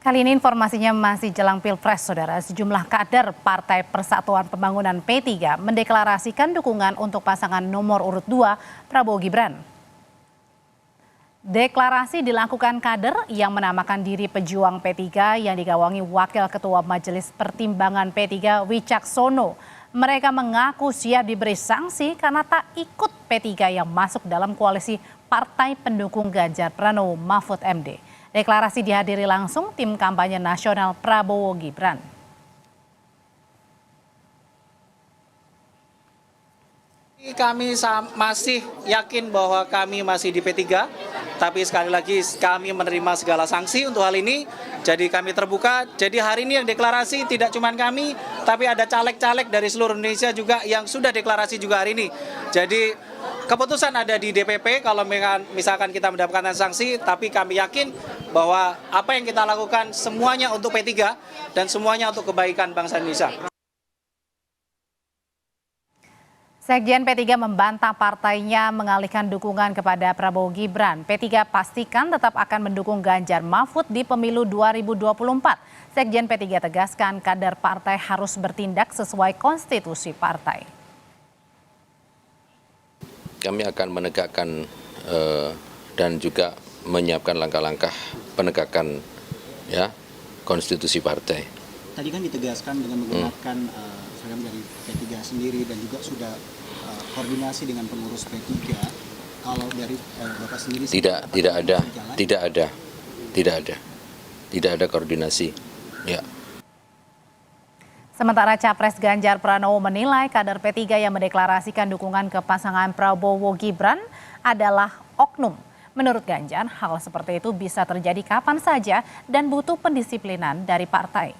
Kali ini informasinya masih jelang Pilpres, Saudara. Sejumlah kader Partai Persatuan Pembangunan P3 mendeklarasikan dukungan untuk pasangan nomor urut 2 Prabowo Gibran. Deklarasi dilakukan kader yang menamakan diri pejuang P3 yang digawangi Wakil Ketua Majelis Pertimbangan P3 Wicaksono. Mereka mengaku siap diberi sanksi karena tak ikut P3 yang masuk dalam koalisi Partai Pendukung Ganjar Pranowo Mahfud MD. Deklarasi dihadiri langsung tim kampanye nasional Prabowo Gibran. Kami masih yakin bahwa kami masih di P3, tapi sekali lagi kami menerima segala sanksi untuk hal ini. Jadi kami terbuka, jadi hari ini yang deklarasi tidak cuma kami, tapi ada caleg-caleg dari seluruh Indonesia juga yang sudah deklarasi juga hari ini. Jadi keputusan ada di DPP kalau misalkan kita mendapatkan sanksi, tapi kami yakin bahwa apa yang kita lakukan semuanya untuk P3 dan semuanya untuk kebaikan bangsa Indonesia. Sekjen P3 membantah partainya mengalihkan dukungan kepada Prabowo Gibran. P3 pastikan tetap akan mendukung Ganjar Mahfud di pemilu 2024. Sekjen P3 tegaskan kader partai harus bertindak sesuai konstitusi partai. Kami akan menegakkan dan juga menyiapkan langkah-langkah penegakan konstitusi partai. Tadi kan ditegaskan dengan menggunakan seragam dari P3 sendiri dan juga sudah koordinasi dengan pengurus P3. Kalau dari Bapak sendiri tidak ada koordinasi. Ya. Sementara Capres Ganjar Pranowo menilai kader P3 yang mendeklarasikan dukungan ke pasangan Prabowo Gibran adalah oknum. Menurut Ganjar, hal seperti itu bisa terjadi kapan saja dan butuh pendisiplinan dari partai.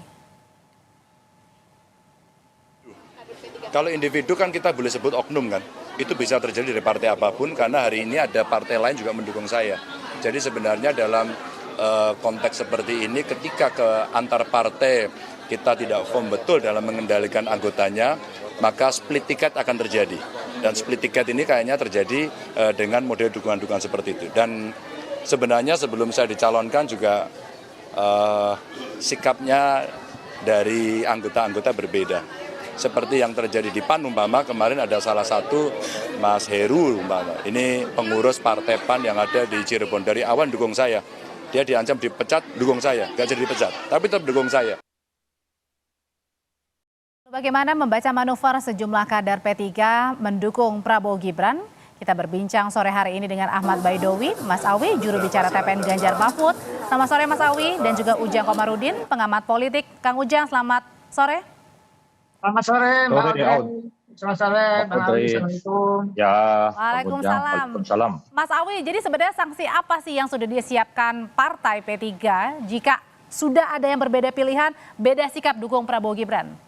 Kalau individu kan kita boleh sebut oknum kan, itu bisa terjadi dari partai apapun karena hari ini ada partai lain juga mendukung saya. Jadi sebenarnya dalam konteks seperti ini ketika ke antar partai kita tidak firm betul dalam mengendalikan anggotanya, maka split ticket akan terjadi. Dan split ticket ini kayaknya terjadi dengan model dukungan-dukungan seperti itu. Dan sebenarnya sebelum saya dicalonkan juga sikapnya dari anggota-anggota berbeda. Seperti yang terjadi di PAN umpama kemarin ada salah satu Mas Heru umpama. Ini pengurus partai PAN yang ada di Cirebon dari awal dukung saya. Dia diancam dipecat, dukung saya. Gak jadi dipecat, tapi tetap dukung saya. Bagaimana membaca manuver sejumlah kader P3 mendukung Prabowo Gibran? Kita berbincang sore hari ini dengan Ahmad Baidowi, Mas Awi, juru bicara TPN Ganjar Mahfud. Selamat sore Mas Awi dan juga Ujang Komarudin, pengamat politik. Kang Ujang, selamat sore. Selamat sore, Mbak Awi. Selamat sore, Mbak Awi. Assalamualaikum. Ya, Waalaikumsalam. Mas Awi, jadi sebenarnya sanksi apa sih yang sudah disiapkan Partai P3 jika sudah ada yang berbeda pilihan, beda sikap dukung Prabowo Gibran?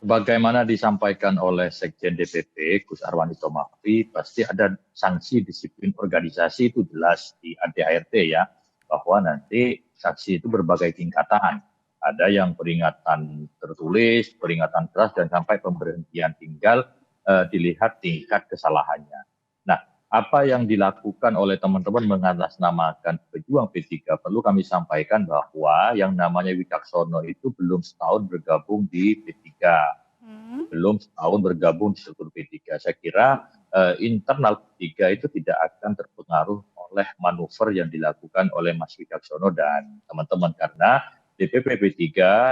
Bagaimana disampaikan oleh Sekjen DPP, Gus Arwanito Mahfi, pasti ada sanksi disiplin organisasi itu jelas di ADART ya, bahwa nanti sanksi itu berbagai tingkatan. Ada yang peringatan tertulis, peringatan keras, dan sampai pemberhentian, tinggal dilihat tingkat kesalahannya. Nah, apa yang dilakukan oleh teman-teman mengatasnamakan pejuang P3, perlu kami sampaikan bahwa yang namanya Wicaksono itu belum setahun bergabung di P3. Belum setahun bergabung di struktur P3. Saya kira internal P3 itu tidak akan terpengaruh oleh manuver yang dilakukan oleh Mas Wicaksono dan teman-teman. Karena DPP P3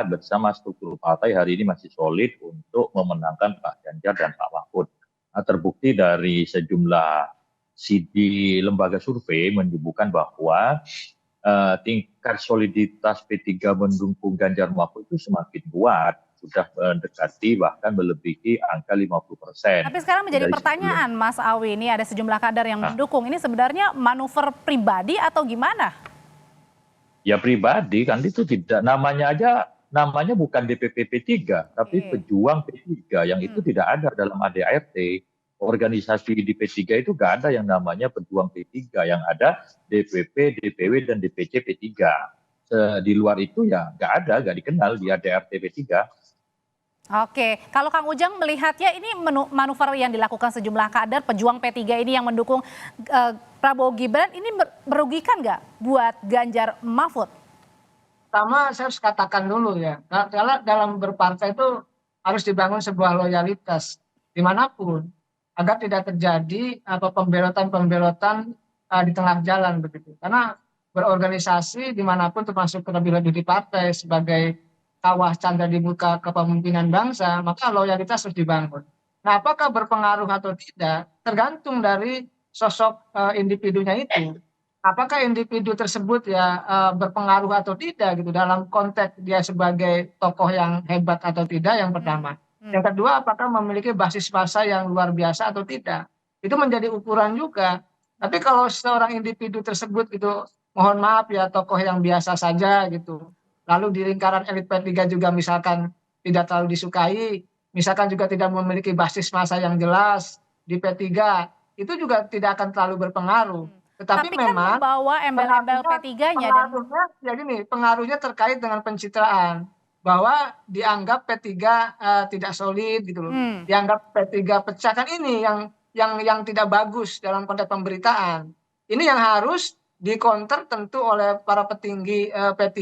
bersama struktur partai hari ini masih solid untuk memenangkan Pak Ganjar dan Pak Mahfud. Nah, terbukti dari sejumlah CD lembaga survei menyebutkan bahwa tingkat soliditas P3 mendukung Ganjar Mahfud itu semakin kuat, sudah mendekati bahkan melebihi angka 50%. Tapi sekarang menjadi pertanyaan Mas Awi, ini ada sejumlah kader yang mendukung, ini sebenarnya manuver pribadi atau gimana? Ya pribadi kan itu tidak, namanya bukan DPP P3, tapi pejuang P3 yang itu tidak ada dalam ADART. Organisasi di P3 itu nggak ada yang namanya pejuang P3, yang ada DPP, DPW, dan DPC P3. Di luar itu ya nggak dikenal di ADART P3. Oke, kalau Kang Ujang melihatnya ini manuver yang dilakukan sejumlah kader pejuang P3 ini yang mendukung Prabowo Gibran ini merugikan nggak buat Ganjar Mahfud? pertama saya harus katakan dulu ya, kalau dalam berpartai itu harus dibangun sebuah loyalitas dimanapun agar tidak terjadi apa pembelotan-pembelotan di tengah jalan begitu. Karena berorganisasi dimanapun termasuk terlebih-lebih di partai sebagai kawah canda di muka kepemimpinan bangsa, maka loyalitas harus dibangun. Nah, apakah berpengaruh atau tidak tergantung dari sosok individunya itu. Apakah individu tersebut ya berpengaruh atau tidak gitu dalam konteks dia sebagai tokoh yang hebat atau tidak, yang pertama. Yang kedua, apakah memiliki basis massa yang luar biasa atau tidak. Itu menjadi ukuran juga. Tapi kalau seorang individu tersebut itu, mohon maaf ya, tokoh yang biasa saja gitu. Lalu di lingkaran elit P3 juga misalkan tidak terlalu disukai, misalkan juga tidak memiliki basis massa yang jelas di P3, itu juga tidak akan terlalu berpengaruh. Tetapi Tapi kan memang membawa embel-embel P3-nya dan pengaruhnya ya gini, pengaruhnya terkait dengan pencitraan bahwa dianggap P3 tidak solid gitu loh. Dianggap P3 pecah, kan ini yang tidak bagus dalam konteks pemberitaan. Ini yang harus dikonter tentu oleh para petinggi P3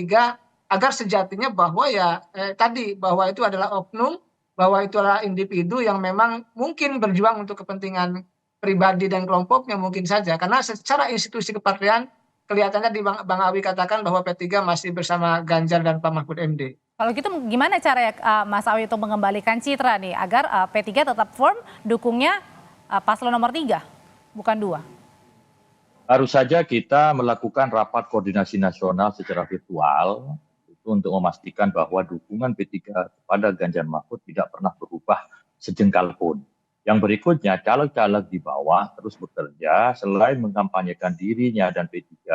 agar sejatinya bahwa ya tadi bahwa itu adalah oknum, bahwa itu adalah individu yang memang mungkin berjuang untuk kepentingan pribadi dan kelompoknya mungkin saja. Karena secara institusi kepartean kelihatannya di Bang Awi katakan bahwa P3 masih bersama Ganjar dan Pak Mahfud MD. kalau gitu gimana cara Mas Awi untuk mengembalikan citra nih agar P3 tetap firm dukungnya paslon nomor 3, bukan 2? Harus saja kita melakukan rapat koordinasi nasional secara virtual itu untuk memastikan bahwa dukungan P3 kepada Ganjar Mahfud tidak pernah berubah sejengkal pun. Yang berikutnya, caleg-caleg di bawah terus bekerja selain mengkampanyekan dirinya dan P3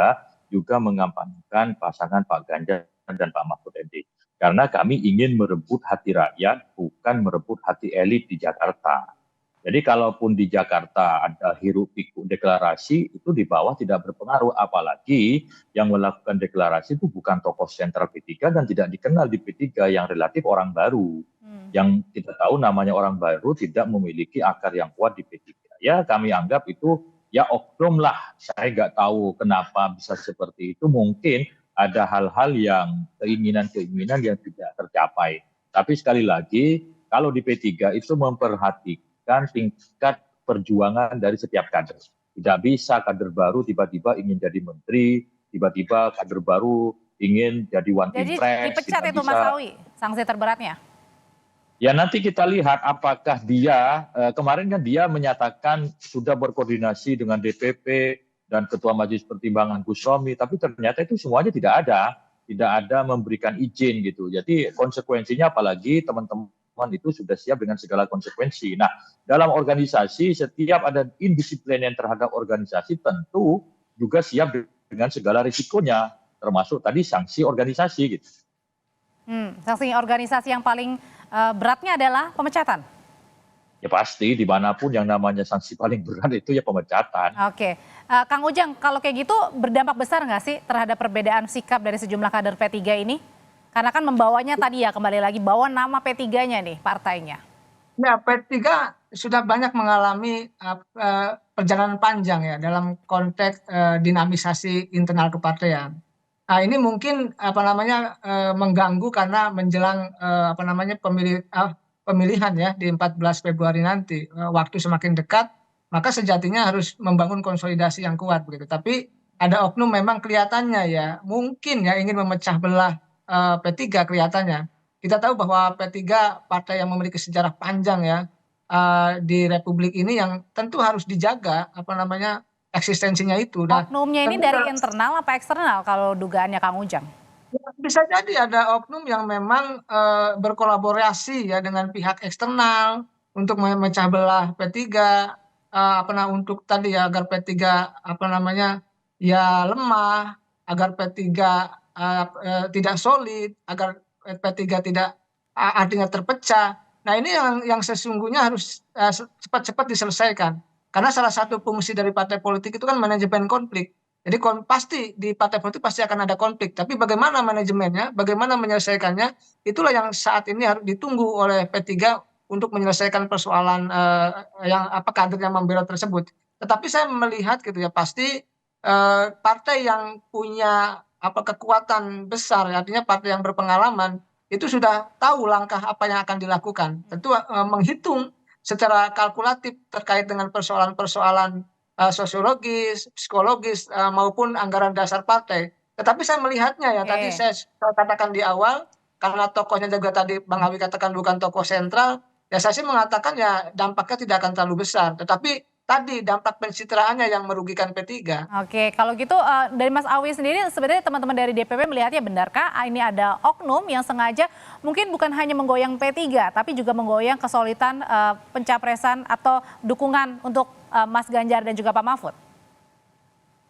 juga mengkampanyekan pasangan Pak Ganjar dan Pak Mahfud MD. Karena kami ingin merebut hati rakyat, bukan merebut hati elit di Jakarta. Jadi kalaupun di Jakarta ada hiruk pikuk deklarasi, itu di bawah tidak berpengaruh. Apalagi yang melakukan deklarasi itu bukan tokoh sentral P3 dan tidak dikenal di P3, yang relatif orang baru. Yang kita tahu namanya orang baru tidak memiliki akar yang kuat di P3. Ya kami anggap itu ya oknum lah. Saya nggak tahu kenapa bisa seperti itu. Mungkin ada hal-hal yang keinginan-keinginan yang tidak tercapai. Tapi sekali lagi, kalau di P3 itu memperhatikan tingkat perjuangan dari setiap kader. Tidak bisa kader baru tiba-tiba ingin jadi menteri, tiba-tiba kader baru ingin jadi one team press. Jadi dipecat itu Mas Awi, sanksi terberatnya? Ya nanti kita lihat apakah dia, kemarin kan dia menyatakan sudah berkoordinasi dengan DPP dan Ketua Majelis Pertimbangan Gus Romi, tapi ternyata itu semuanya tidak ada memberikan izin gitu. Jadi konsekuensinya apalagi teman-teman itu sudah siap dengan segala konsekuensi. Nah, dalam organisasi setiap ada indisipliner terhadap organisasi tentu juga siap dengan segala risikonya, termasuk tadi sanksi organisasi gitu. Sanksi organisasi yang paling beratnya adalah pemecatan? Ya pasti, dimanapun yang namanya sanksi paling berat itu ya pemecatan. Oke, Kang Ujang, kalau kayak gitu berdampak besar nggak sih terhadap perbedaan sikap dari sejumlah kader P3 ini? Karena kan membawanya tadi ya, kembali lagi bawa nama P3-nya nih, partainya. Ya, P3 sudah banyak mengalami perjalanan panjang ya dalam konteks dinamisasi internal kepartean. Nah, ini mungkin mengganggu karena menjelang pemilihan ya di 14 Februari nanti, waktu semakin dekat, maka sejatinya harus membangun konsolidasi yang kuat begitu. Tapi ada oknum memang kelihatannya ya mungkin ya ingin memecah belah P3 kelihatannya. Kita tahu bahwa P3 partai yang memiliki sejarah panjang ya di Republik ini, yang tentu harus dijaga eksistensinya itu. Nah, oknumnya ini dari internal apa eksternal kalau dugaannya Kang Ujang? Bisa jadi ada oknum yang memang berkolaborasi ya dengan pihak eksternal untuk memecah belah P3, untuk tadi ya agar P3 ya lemah, agar P3 tidak solid, agar P3 tidak artinya terpecah. Nah, ini yang sesungguhnya harus cepat-cepat diselesaikan. Karena salah satu fungsi dari partai politik itu kan manajemen konflik. Jadi pasti di partai politik pasti akan ada konflik. Tapi bagaimana manajemennya, bagaimana menyelesaikannya, itulah yang saat ini harus ditunggu oleh P3 untuk menyelesaikan persoalan kader yang membelot tersebut. Tetapi saya melihat gitu ya, pasti partai yang punya kekuatan besar, artinya partai yang berpengalaman itu sudah tahu langkah apa yang akan dilakukan. Tentu menghitung secara kalkulatif terkait dengan persoalan-persoalan sosiologis, psikologis maupun anggaran dasar partai. Tetapi saya melihatnya ya, tadi Oke. saya katakan di awal, karena tokohnya juga tadi Bang Awi katakan bukan tokoh sentral, ya saya sih mengatakan ya dampaknya tidak akan terlalu besar. Tetapi tadi dampak pencitraannya yang merugikan P3. Oke, kalau gitu dari Mas Awi sendiri sebenarnya teman-teman dari DPP melihatnya benarkah ini ada oknum yang sengaja mungkin bukan hanya menggoyang P3 tapi juga menggoyang kesolidan pencapresan atau dukungan untuk Mas Ganjar dan juga Pak Mahfud?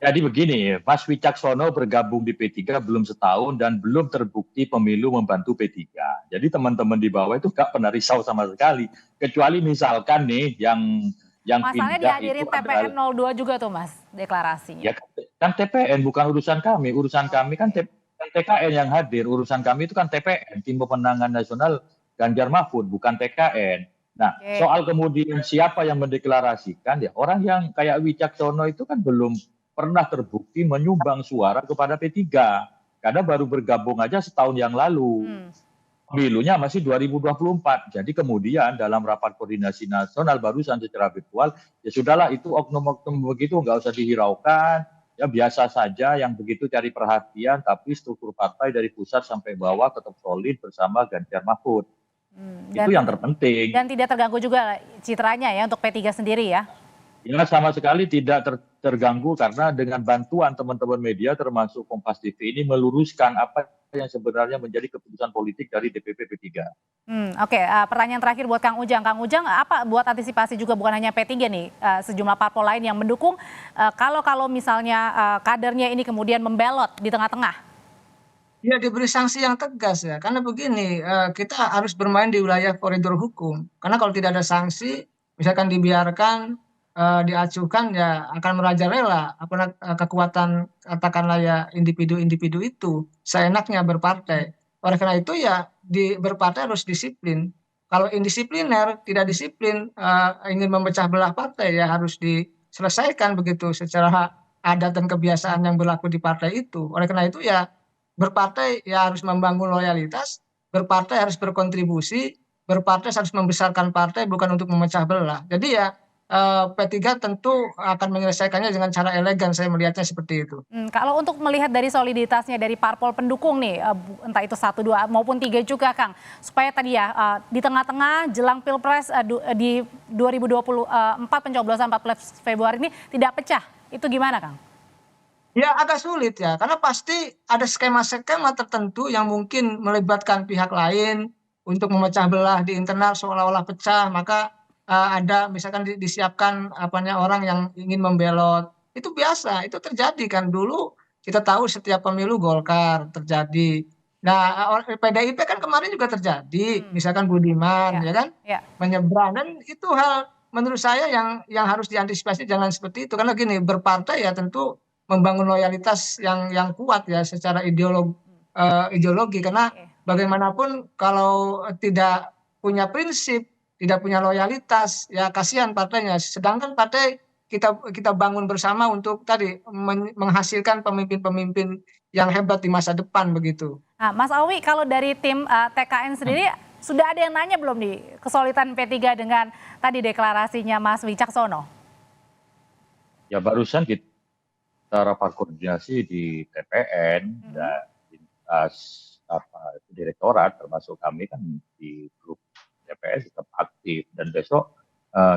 Jadi begini, Mas Wicaksono bergabung di P3 belum setahun dan belum terbukti pemilu membantu P3. Jadi teman-teman di bawah itu nggak pernah risau sama sekali. Kecuali misalkan nih yang Masalahnya pindah dihadirin itu adalah, TPN 02 juga tuh Mas deklarasinya. ya kan TPN bukan urusan kami. Urusan kami kan TKN yang hadir. Urusan kami itu kan TPN, Tim Pemenangan Nasional Ganjar Mahfud, bukan TKN. Nah, Oke. soal kemudian siapa yang mendeklarasikan, ya orang yang kayak Wicaksono itu kan belum pernah terbukti menyumbang suara kepada P3. Karena baru bergabung aja setahun yang lalu. Pemilunya masih 2024. Jadi kemudian dalam rapat koordinasi nasional barusan secara virtual, ya sudahlah itu oknum-oknum begitu nggak usah dihiraukan. Ya biasa saja yang begitu cari perhatian, tapi struktur partai dari pusat sampai bawah tetap solid bersama Ganjar Mahfud. Itu yang terpenting. Dan tidak terganggu juga citranya ya untuk P3 sendiri ya. Ya sama sekali tidak terganggu karena dengan bantuan teman-teman media termasuk Kompas TV ini meluruskan apa yang sebenarnya menjadi keputusan politik dari DPP P3. Oke, pertanyaan terakhir buat Kang Ujang. Kang Ujang, apa buat antisipasi juga bukan hanya P3 nih, sejumlah parpol lain yang mendukung kalau misalnya kadernya ini kemudian membelot di tengah-tengah? Ya diberi sanksi yang tegas ya, karena begini, kita harus bermain di wilayah koridor hukum. Karena kalau tidak ada sanksi, misalkan dibiarkan, diacuhkan ya akan merajalela kekuatan katakanlah ya individu-individu itu seenaknya berpartai. Oleh karena itu ya berpartai harus disiplin. Kalau indisipliner, tidak disiplin, ingin memecah belah partai ya harus diselesaikan begitu secara adat dan kebiasaan yang berlaku di partai itu. Oleh karena itu ya berpartai ya harus membangun loyalitas, berpartai harus berkontribusi, berpartai harus membesarkan partai bukan untuk memecah belah. Jadi ya P3 tentu akan menyelesaikannya dengan cara elegan, saya melihatnya seperti itu. Kalau untuk melihat dari soliditasnya dari parpol pendukung nih, entah itu 1, 2 maupun 3 juga Kang, supaya tadi ya di tengah-tengah jelang Pilpres di 2024 pencoblosan 14 Februari ini tidak pecah, itu gimana Kang? Ya agak sulit ya, karena pasti ada skema-skema tertentu yang mungkin melibatkan pihak lain untuk memecah belah di internal seolah-olah pecah, maka ada misalkan disiapkan orang yang ingin membelot. Itu biasa, itu terjadi kan dulu kita tahu setiap pemilu Golkar terjadi. Nah, PDIP kan kemarin juga terjadi, misalkan Budiman ya kan menyeberang, dan itu hal menurut saya yang harus diantisipasi jangan seperti itu, karena gini berpartai ya tentu membangun loyalitas yang kuat ya secara ideologi, karena bagaimanapun kalau tidak punya prinsip, tidak punya loyalitas, ya kasihan partainya. Sedangkan partai kita bangun bersama untuk tadi menghasilkan pemimpin-pemimpin yang hebat di masa depan begitu. Nah, Mas Awi, kalau dari tim TKN sendiri sudah ada yang nanya belum nih kesolidan P3 dengan tadi deklarasinya Mas Wicaksono? Ya barusan kita rapat koordinasi di TPN dan direktorat termasuk kami kan di grup TPS tetap aktif, dan besok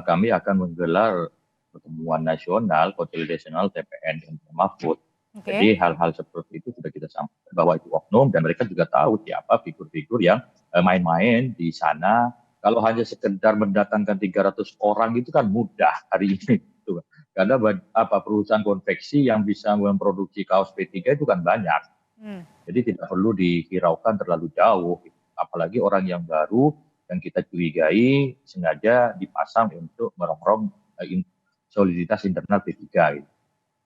kami akan menggelar pertemuan nasional konsolidasi TPN dan Mahfud. Jadi hal-hal seperti itu sudah kita sampaikan bahwa itu oknum, dan mereka juga tahu siapa figur-figur yang main-main di sana. Kalau hanya sekedar mendatangkan 300 orang itu kan mudah hari ini, gitu. Karena perusahaan konveksi yang bisa memproduksi kaos P3 itu kan banyak. Jadi tidak perlu dihiraukan terlalu jauh, apalagi orang yang baru yang kita curigai sengaja dipasang untuk merongrong soliditas internal P3. Gitu.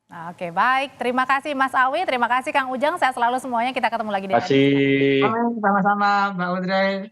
Nah, oke, baik. Terima kasih Mas Awi, terima kasih Kang Ujang. Saya selalu semuanya, kita ketemu lagi di Terima kasih. Sama-sama Mbak Audrey.